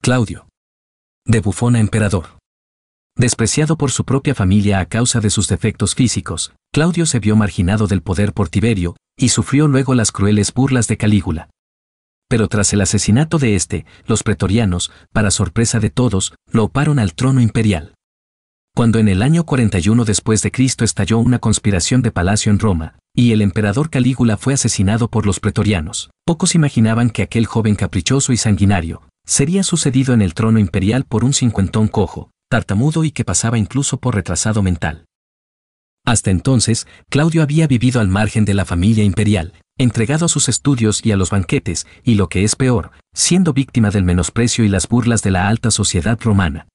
Claudio. De bufón a emperador. Despreciado por su propia familia a causa de sus defectos físicos, Claudio se vio marginado del poder por Tiberio, y sufrió luego las crueles burlas de Calígula. Pero tras el asesinato de este, los pretorianos, para sorpresa de todos, lo oparon al trono imperial. Cuando en el año 41 después de Cristo estalló una conspiración de palacio en Roma, y el emperador Calígula fue asesinado por los pretorianos, pocos imaginaban que aquel joven caprichoso y sanguinario sería sucedido en el trono imperial por un cincuentón cojo, tartamudo y que pasaba incluso por retrasado mental. Hasta entonces, Claudio había vivido al margen de la familia imperial, entregado a sus estudios y a los banquetes, y lo que es peor, siendo víctima del menosprecio y las burlas de la alta sociedad romana.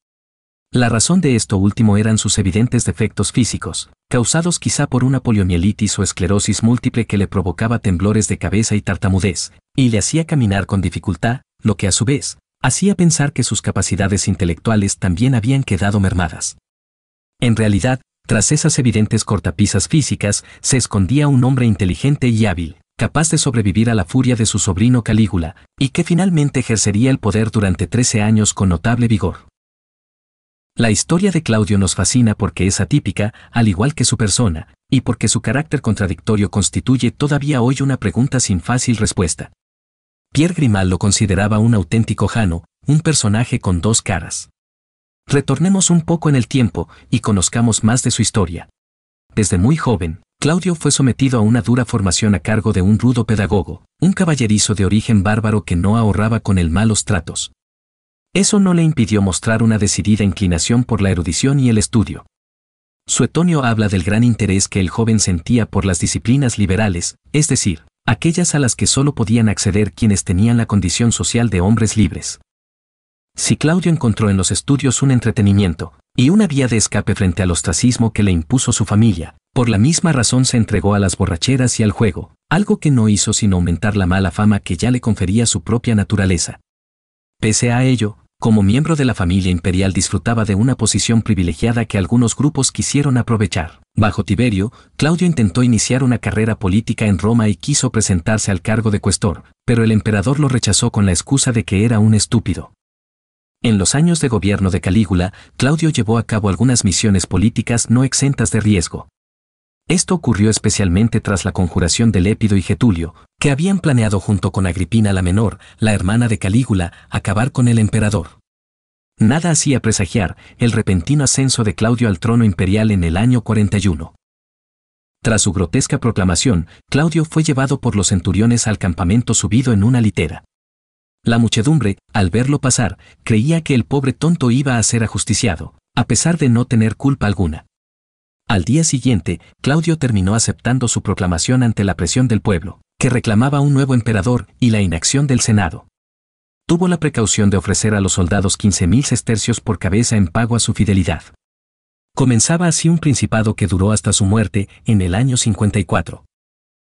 La razón de esto último eran sus evidentes defectos físicos, causados quizá por una poliomielitis o esclerosis múltiple que le provocaba temblores de cabeza y tartamudez, y le hacía caminar con dificultad, lo que a su vez hacía pensar que sus capacidades intelectuales también habían quedado mermadas. En realidad, tras esas evidentes cortapisas físicas, se escondía un hombre inteligente y hábil, capaz de sobrevivir a la furia de su sobrino Calígula, y que finalmente ejercería el poder durante 13 años con notable vigor. La historia de Claudio nos fascina porque es atípica, al igual que su persona, y porque su carácter contradictorio constituye todavía hoy una pregunta sin fácil respuesta. Pierre Grimal lo consideraba un auténtico Jano, un personaje con dos caras. Retornemos un poco en el tiempo y conozcamos más de su historia. Desde muy joven, Claudio fue sometido a una dura formación a cargo de un rudo pedagogo, un caballerizo de origen bárbaro que no ahorraba con él malos tratos. Eso no le impidió mostrar una decidida inclinación por la erudición y el estudio. Suetonio habla del gran interés que el joven sentía por las disciplinas liberales, es decir, aquellas a las que solo podían acceder quienes tenían la condición social de hombres libres. Si Claudio encontró en los estudios un entretenimiento y una vía de escape frente al ostracismo que le impuso su familia, por la misma razón se entregó a las borracheras y al juego, algo que no hizo sino aumentar la mala fama que ya le confería su propia naturaleza. Pese a ello, como miembro de la familia imperial disfrutaba de una posición privilegiada que algunos grupos quisieron aprovechar. Bajo Tiberio, Claudio intentó iniciar una carrera política en Roma y quiso presentarse al cargo de cuestor, pero el emperador lo rechazó con la excusa de que era un estúpido. En los años de gobierno de Calígula, Claudio llevó a cabo algunas misiones políticas no exentas de riesgo. Esto ocurrió especialmente tras la conjuración de Lépido y Getulio, que habían planeado junto con Agripina la Menor, la hermana de Calígula, acabar con el emperador. Nada hacía presagiar el repentino ascenso de Claudio al trono imperial en el año 41. Tras su grotesca proclamación, Claudio fue llevado por los centuriones al campamento subido en una litera. La muchedumbre, al verlo pasar, creía que el pobre tonto iba a ser ajusticiado, a pesar de no tener culpa alguna. Al día siguiente, Claudio terminó aceptando su proclamación ante la presión del pueblo, que reclamaba un nuevo emperador y la inacción del Senado. Tuvo la precaución de ofrecer a los soldados 15.000 sestercios por cabeza en pago a su fidelidad. Comenzaba así un principado que duró hasta su muerte en el año 54.